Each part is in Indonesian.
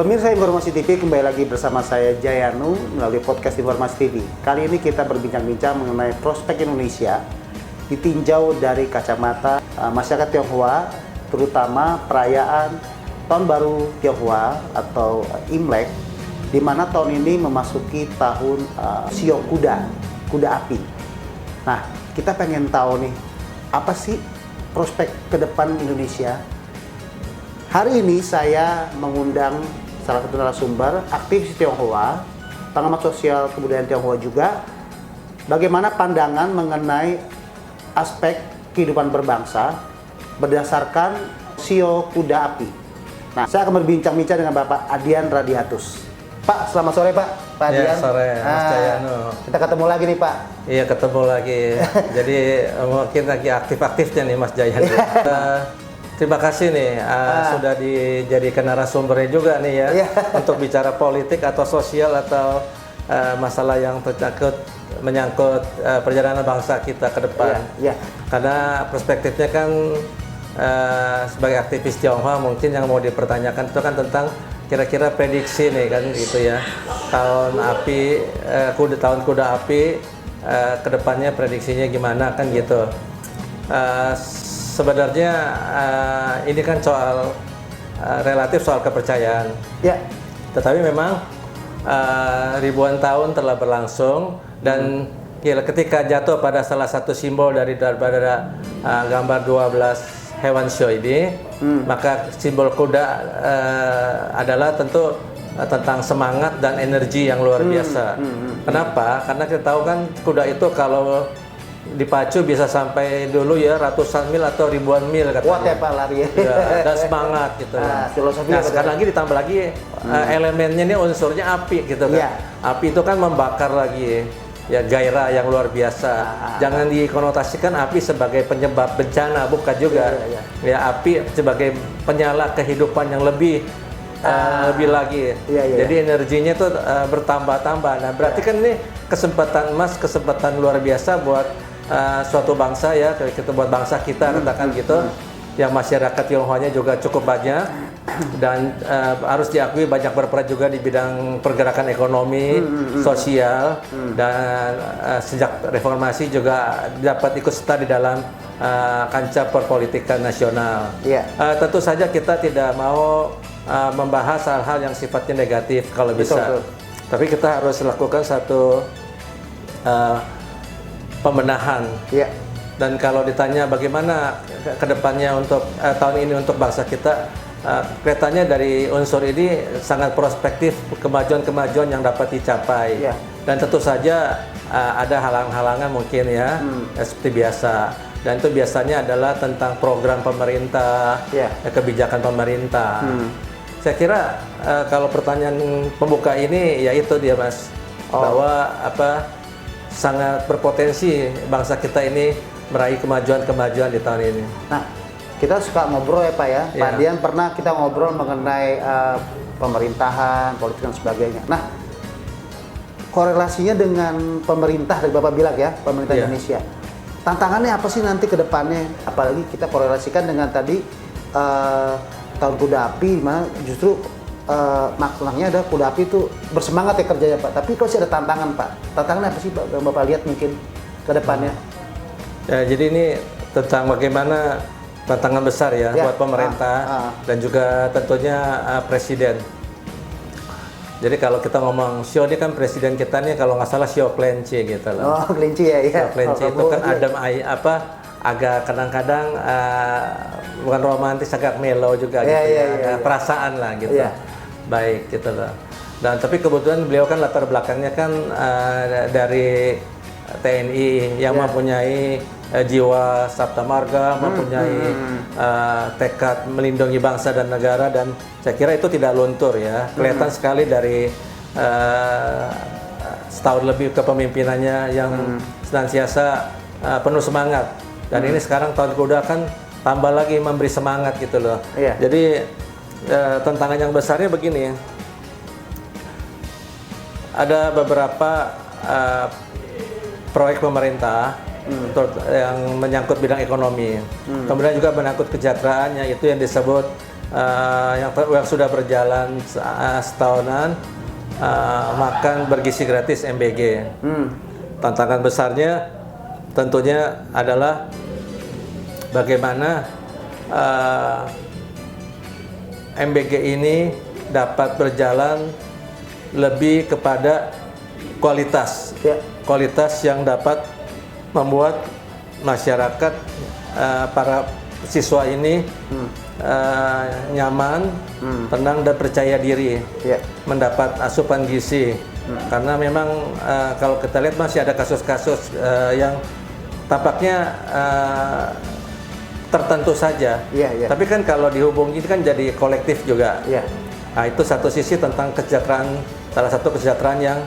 Pemirsa Informasi TV, kembali lagi bersama saya Jayanu melalui podcast Informasi TV. Kali ini kita berbincang-bincang mengenai prospek Indonesia ditinjau dari kacamata masyarakat Tionghoa, terutama perayaan Tahun Baru Tionghoa atau Imlek, di mana tahun ini memasuki tahun Shio Kuda, kuda api. Nah, kita pengen tahu nih, apa sih prospek ke depan Indonesia? Hari ini saya mengundang salah satu narasumber, aktivis Tionghoa, pengamat sosial kebudayaan Tionghoa juga, bagaimana pandangan mengenai aspek kehidupan berbangsa berdasarkan Shio Kuda Api. Nah, saya akan berbincang-bincang dengan Bapak Adian Radiatus. Pak, selamat sore Pak. Pak Adian. Ya, sore Mas Jayanu. Kita ketemu lagi nih Pak. Iya, ketemu lagi. Jadi mungkin lagi aktif-aktifnya nih Mas Jayanu. Terima kasih nih sudah dijadikan narasumbernya juga nih ya, untuk bicara politik atau sosial atau masalah yang menyangkut perjalanan bangsa kita ke depan. Karena perspektifnya kan sebagai aktivis Tionghoa mungkin yang mau dipertanyakan itu kan tentang kira-kira prediksi nih kan gitu ya, tahun kuda api ke depannya prediksinya gimana kan gitu. Sebenarnya ini kan soal relatif soal kepercayaan. Tetapi memang ribuan tahun telah berlangsung dan ketika jatuh pada salah satu simbol daripada gambar 12 hewan Shio ini, maka simbol kuda adalah tentu tentang semangat dan energi yang luar biasa. Kenapa? Karena kita tahu kan kuda itu kalau dipacu bisa sampai dulu ya ratusan mil atau ribuan mil katanya. Kuat ya Pak lari ya. Dan semangat gitu. Filosofinya sekarang lagi ditambah lagi elemennya ini unsurnya api gitu kan. Api itu kan membakar lagi ya, gairah yang luar biasa. Jangan dikonotasikan api sebagai penyebab bencana, bukan juga. Ya, api sebagai penyala kehidupan yang lebih lagi. Jadi energinya tuh bertambah-tambah. Nah, berarti kan ini kesempatan emas, kesempatan luar biasa buat suatu bangsa ya, kita buat bangsa kita katakan gitu. Yang masyarakat Tionghoanya juga cukup banyak dan harus diakui banyak berperan juga di bidang pergerakan ekonomi, sosial, dan sejak reformasi juga dapat ikut serta di dalam kancah perpolitikan nasional. Tentu saja kita tidak mau membahas hal-hal yang sifatnya negatif kalau bisa. Tapi kita harus lakukan satu pembenahan. Dan kalau ditanya bagaimana kedepannya untuk tahun ini untuk bangsa kita, kelihatannya dari unsur ini sangat prospektif kemajuan-kemajuan yang dapat dicapai. Dan tentu saja ada halang-halangan mungkin ya, seperti biasa. Dan itu biasanya adalah tentang program pemerintah, kebijakan pemerintah. Saya kira kalau pertanyaan pembuka ini ya itu dia Mas, bahwa sangat berpotensi bangsa kita ini meraih kemajuan-kemajuan di tahun ini. Nah, kita suka ngobrol ya Pak ya. Pak Dian pernah kita ngobrol mengenai pemerintahan, politik dan sebagainya. Nah, korelasinya dengan pemerintah dari Bapak bilang ya, pemerintah Indonesia. Tantangannya apa sih nanti ke depannya? Apalagi kita korelasikan dengan tadi tahun kuda api, di mana justru maknanya ada kuda api itu bersemangat ya kerjanya Pak. Tapi kalau ada tantangan Pak, tantangannya apa sih Pak yang Bapak lihat mungkin ke depannya? Ya, jadi ini tentang bagaimana tantangan besar ya buat pemerintah dan juga tentunya presiden. Jadi kalau kita ngomong Shio ini kan presiden kita nih kalau nggak salah Shio Kelinci gitu loh. Kelinci ya. Shio Kelinci itu kan agak kadang-kadang bukan romantis, agak mellow juga gitu ada perasaan lah gitu. Baik gitu loh. Dan tapi kebetulan beliau kan latar belakangnya kan dari TNI yang mempunyai jiwa sabta marga, mempunyai tekad melindungi bangsa dan negara, dan saya kira itu tidak luntur ya. Kelihatan sekali dari setahun lebih kepemimpinannya yang senantiasa penuh semangat. Dan ini sekarang tahun kuda kan tambah lagi memberi semangat gitu loh. Jadi tantangan yang besarnya begini, ada beberapa proyek pemerintah yang menyangkut bidang ekonomi, kemudian juga menyangkut kesejahteraan, yaitu yang disebut yang sudah berjalan setahunan makan bergizi gratis MBG. Tantangan besarnya tentunya adalah bagaimana MBG ini dapat berjalan lebih kepada kualitas, kualitas yang dapat membuat masyarakat para siswa ini nyaman, tenang dan percaya diri mendapat asupan gizi. Karena memang kalau kita lihat masih ada kasus-kasus yang tampaknya tertentu saja. Tapi kan kalau dihubungi kan jadi kolektif juga. Nah, itu satu sisi tentang kesejahteraan, salah satu kesejahteraan yang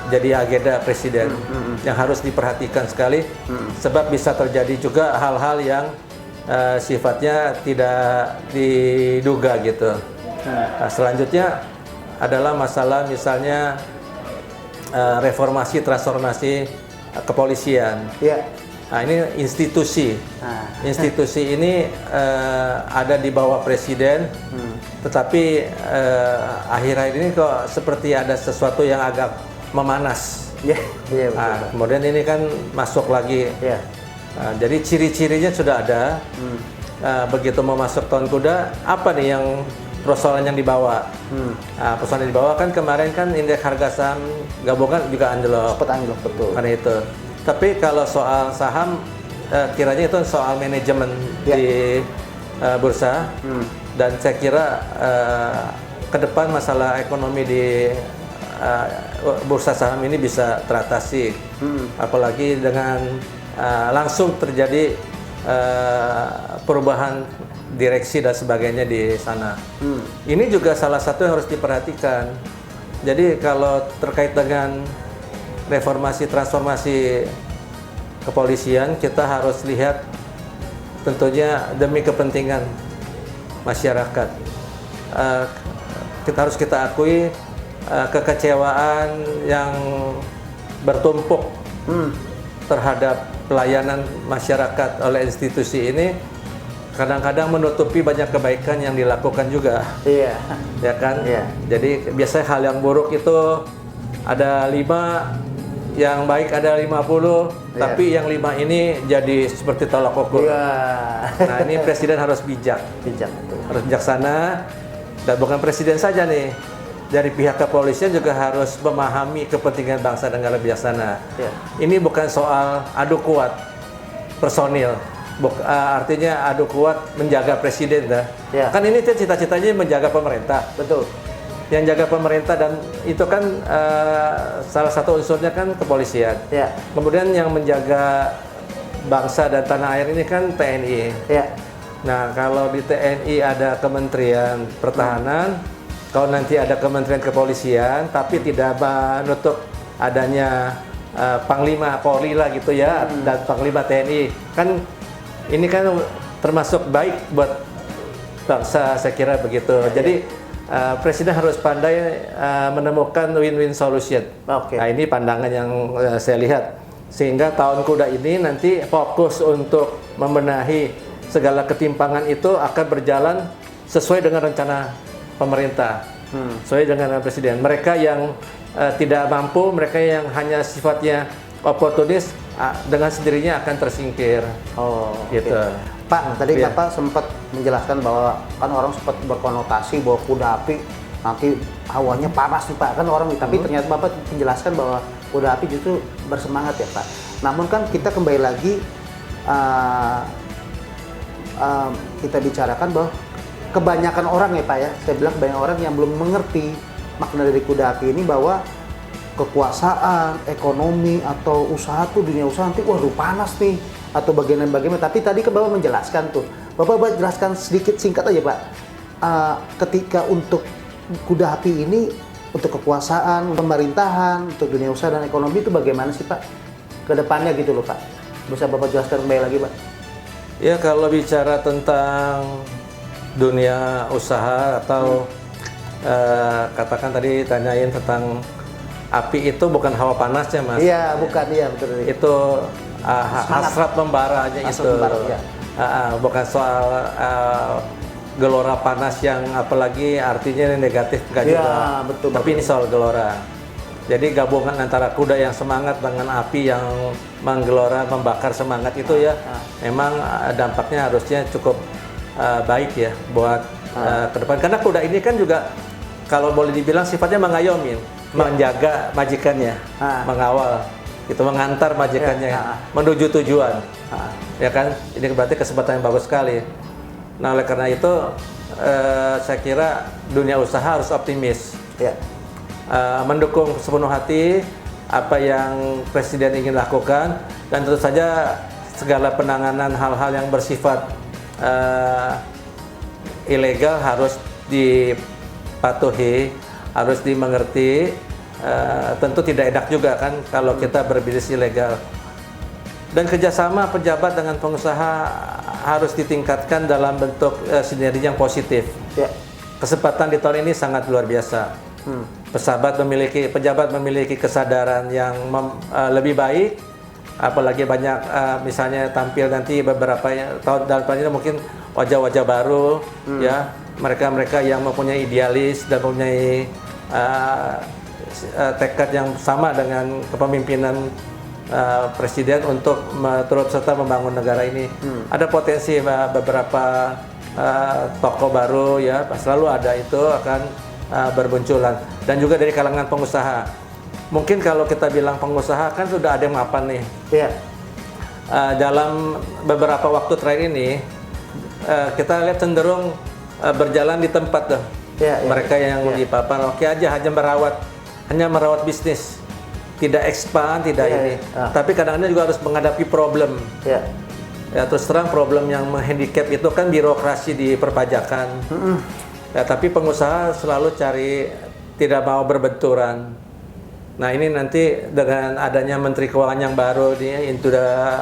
jadi agenda presiden yang harus diperhatikan sekali, sebab bisa terjadi juga hal-hal yang sifatnya tidak diduga gitu. Nah, selanjutnya adalah masalah misalnya reformasi transformasi kepolisian. Nah, ini institusi. Institusi ini ada di bawah presiden, tetapi akhir-akhir ini kok seperti ada sesuatu yang agak memanas. Nah, kemudian ini kan masuk lagi. Jadi ciri-cirinya sudah ada. Begitu mau masuk tahun kuda, apa nih yang persoalan yang dibawa? Persoalan yang dibawa kan kemarin kan indeks harga saham gabungan juga anjlok. Sempat anjlok, betul. Karena itu. Tapi kalau soal saham, kiranya itu soal manajemen di bursa, dan saya kira ke depan masalah ekonomi di bursa saham ini bisa teratasi, apalagi dengan langsung terjadi perubahan direksi dan sebagainya di sana. Ini juga salah satu yang harus diperhatikan. Jadi kalau terkait dengan reformasi transformasi kepolisian, kita harus lihat tentunya demi kepentingan masyarakat. Kita akui kekecewaan yang bertumpuk terhadap pelayanan masyarakat oleh institusi ini kadang-kadang menutupi banyak kebaikan yang dilakukan juga. Ya kan? Jadi biasanya hal yang buruk itu ada 5, yang baik ada 50, tapi yang 5 ini jadi seperti tolak ukur. Nah, ini presiden harus bijak, harus bijaksana, dan bukan presiden saja nih, dari pihak kepolisian juga harus memahami kepentingan bangsa dengan lebih bijaksana. Ini bukan soal adu kuat personil, artinya adu kuat menjaga presiden dah. Kan ini cita-citanya menjaga pemerintah. Betul. Yang jaga pemerintah, dan itu kan salah satu unsurnya kan kepolisian. Kemudian yang menjaga bangsa dan tanah air ini kan TNI. Nah, kalau di TNI ada Kementerian Pertahanan, kalau nanti ada Kementerian Kepolisian, tapi tidak menutup adanya Panglima Polri lah gitu ya, dan Panglima TNI, kan ini kan termasuk baik buat bangsa, saya kira begitu. Jadi presiden harus pandai menemukan win-win solution. Nah, ini pandangan yang saya lihat, sehingga tahun kuda ini nanti fokus untuk membenahi segala ketimpangan itu akan berjalan sesuai dengan rencana pemerintah, sesuai dengan presiden. Mereka yang tidak mampu, mereka yang hanya sifatnya oportunis, dengan sendirinya akan tersingkir. Gitu. Pak, tadi Bapak sempat menjelaskan bahwa kan orang sempat berkonotasi bahwa kuda api nanti hawanya panas nih Pak, kan orang, tapi ternyata Bapak menjelaskan bahwa kuda api justru bersemangat ya Pak. Namun kan kita kembali lagi kita bicarakan bahwa kebanyakan orang ya Pak ya, saya bilang kebanyakan orang yang belum mengerti makna dari kuda api ini, bahwa kekuasaan, ekonomi atau usaha tuh, dunia usaha nanti waduh panas nih, atau bagaimana. Tapi tadi ke Bapak menjelaskan tuh, Bapak jelaskan sedikit singkat aja Pak, ketika untuk kuda api ini untuk kekuasaan, pemerintahan, untuk dunia usaha dan ekonomi itu bagaimana sih Pak ke depannya gitu loh Pak, bisa Bapak jelaskan kembali lagi Pak? Ya, kalau bicara tentang dunia usaha atau katakan tadi tanyain tentang api, itu bukan hawa panasnya Mas. Iya, bukan, iya betul. Itu hasrat membaranya itu. Ya. bukan soal gelora panas yang apalagi artinya negatif enggak juga. Betul, tapi ini soal gelora. Jadi gabungan antara kuda yang semangat dengan api yang menggelora, membakar semangat itu ya, memang dampaknya harusnya cukup baik ya buat ke depan. Karena kuda ini kan juga kalau boleh dibilang sifatnya mengayomi, menjaga majikannya, mengawal, itu mengantar majikannya menuju tujuan. Ya kan, ini berarti kesempatan yang bagus sekali. Nah oleh karena itu saya kira dunia usaha harus optimis. Mendukung sepenuh hati apa yang Presiden ingin lakukan, dan tentu saja segala penanganan hal-hal yang bersifat ilegal harus dipatuhi, harus dimengerti. Tentu tidak enak juga kan kalau kita berbisnis ilegal. Dan kerjasama pejabat dengan pengusaha harus ditingkatkan dalam bentuk sinergi yang positif. Kesempatan di tahun ini sangat luar biasa. Pejabat memiliki kesadaran yang lebih baik, apalagi banyak misalnya tampil nanti beberapa tahun depan ini mungkin wajah-wajah baru, ya, mereka yang mempunyai idealis dan mempunyai tekad yang sama dengan kepemimpinan Presiden untuk turut serta membangun negara ini. Ada potensi beberapa tokoh baru ya, selalu ada, itu akan berbunculan, dan juga dari kalangan pengusaha. Mungkin kalau kita bilang pengusaha kan sudah ada yang mapan nih. Dalam beberapa waktu terakhir ini kita lihat cenderung berjalan di tempat tuh. Mereka yang di papan oke aja, hanya merawat bisnis, tidak expand, tidak ini. Tapi kadang-kadang juga harus menghadapi problem. Ya terus terang problem yang menghandicap itu kan birokrasi di perpajakan. Ya, tapi pengusaha selalu tidak mau berbenturan. Nah ini nanti dengan adanya Menteri Keuangan yang baru nih,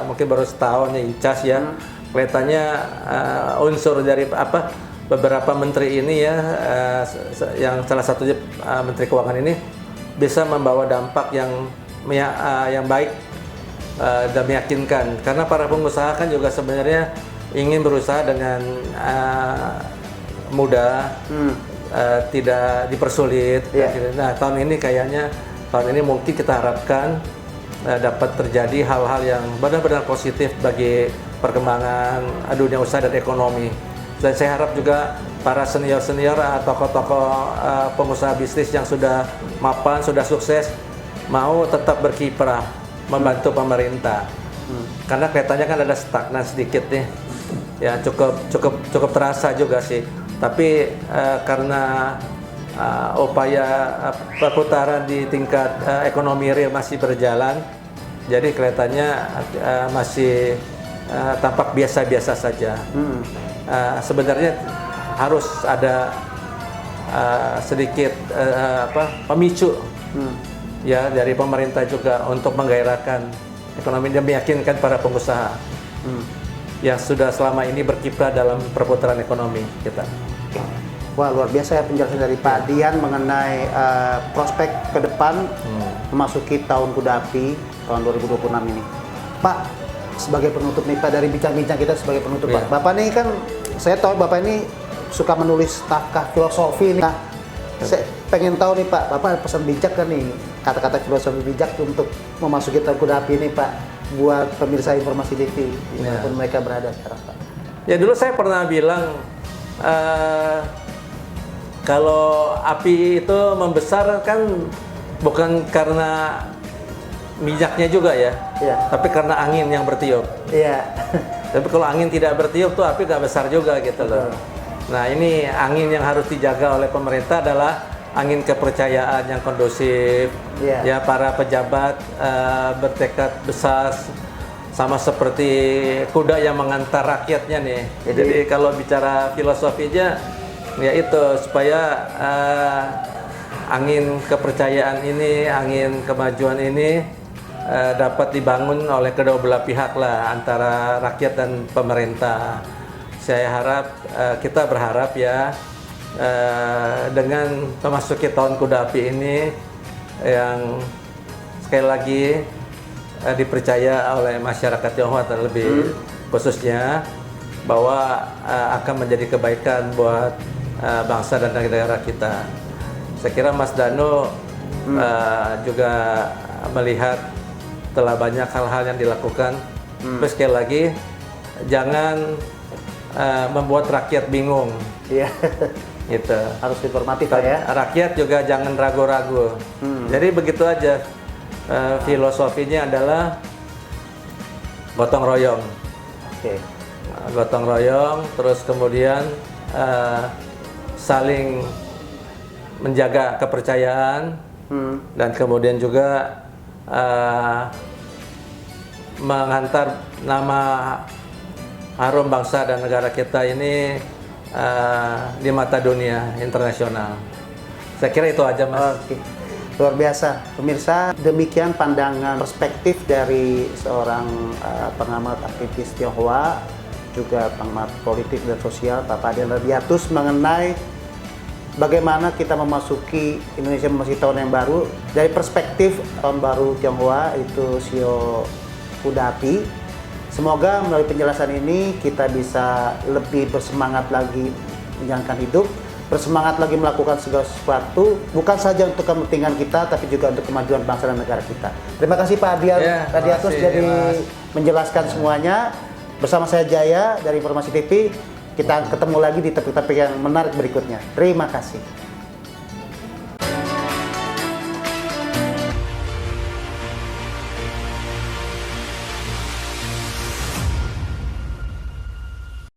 mungkin baru setahun ya, Icas ya, kelihatannya unsur dari beberapa menteri ini ya, yang salah satunya Menteri Keuangan ini bisa membawa dampak yang baik dan meyakinkan. Karena para pengusaha kan juga sebenarnya ingin berusaha dengan mudah, tidak dipersulit. Nah tahun ini mungkin kita harapkan dapat terjadi hal-hal yang benar-benar positif bagi perkembangan dunia usaha dan ekonomi. Dan saya harap juga para senior-senior, tokoh-tokoh pengusaha bisnis yang sudah mapan, sudah sukses, mau tetap berkiprah membantu pemerintah. Karena kelihatannya kan ada stagnan sedikit nih, ya cukup terasa juga sih. Tapi karena upaya perputaran di tingkat ekonomi real masih berjalan, jadi kelihatannya masih tampak biasa-biasa saja. Sebenarnya harus ada sedikit pemicu ya dari pemerintah juga untuk menggairahkan ekonomi dan meyakinkan para pengusaha yang sudah selama ini berkiprah dalam perputaran ekonomi kita. Wah luar biasa ya penjelasan dari Pak Dian mengenai prospek ke depan memasuki tahun kuda api tahun 2026 ini. Pak, sebagai penutup nih Pak, dari bincang-bincang kita sebagai penutup Pak. Bapak nih kan, saya tahu Bapak ini suka menulis naskah filosofi nih. Nah, saya pengen tahu nih Pak, Bapak pesan bijak kan nih, kata-kata filosofi bijak untuk memasuki tahun kuda api ini Pak, buat pemirsa Informasi TV dimanapun mereka berada sekarang Pak. Ya dulu saya pernah bilang kalau api itu membesar kan bukan karena minyaknya juga ya, tapi karena angin yang bertiup. Tapi kalau angin tidak bertiup tuh api nggak besar juga gitu loh. Nah ini angin yang harus dijaga oleh pemerintah adalah angin kepercayaan yang kondusif. Ya para pejabat bertekad besar, sama seperti kuda yang mengantar rakyatnya nih. Jadi kalau bicara filosofinya ya itu supaya angin kepercayaan ini, angin kemajuan ini dapat dibangun oleh kedua belah pihak lah, antara rakyat dan pemerintah. Saya harap, kita berharap ya, dengan memasuki tahun kuda api ini yang sekali lagi dipercaya oleh masyarakat Tionghoa terlebih khususnya, bahwa akan menjadi kebaikan buat bangsa dan negara kita. Saya kira Mas Danu juga melihat telah banyak hal-hal yang dilakukan. Terus sekali lagi, jangan membuat rakyat bingung. Iya. Gitu. Harus informatif Pak ya. Rakyat juga jangan ragu-ragu. Jadi begitu aja. Filosofinya adalah gotong royong. Oke. Gotong royong, terus kemudian saling menjaga kepercayaan, dan kemudian juga menghantar nama harum bangsa dan negara kita ini di mata dunia internasional. Saya kira itu aja, Mas. Oke. Luar biasa. Pemirsa, demikian pandangan perspektif dari seorang pengamat aktivis Tionghoa, juga pengamat politik dan sosial, Pak Fadian Radiatus, mengenai bagaimana kita memasuki Indonesia memasuki tahun yang baru dari perspektif tahun baru Tionghoa, itu Sio Kuda Api. Semoga melalui penjelasan ini kita bisa lebih bersemangat lagi menjalankan hidup, bersemangat lagi melakukan segala sesuatu, bukan saja untuk kepentingan kita, tapi juga untuk kemajuan bangsa dan negara kita. Terima kasih Pak Fadian Radiatus jadi menjelaskan semuanya. Bersama saya Jaya dari Informasi TV. Kita ketemu lagi di topik-topik yang menarik berikutnya. Terima kasih.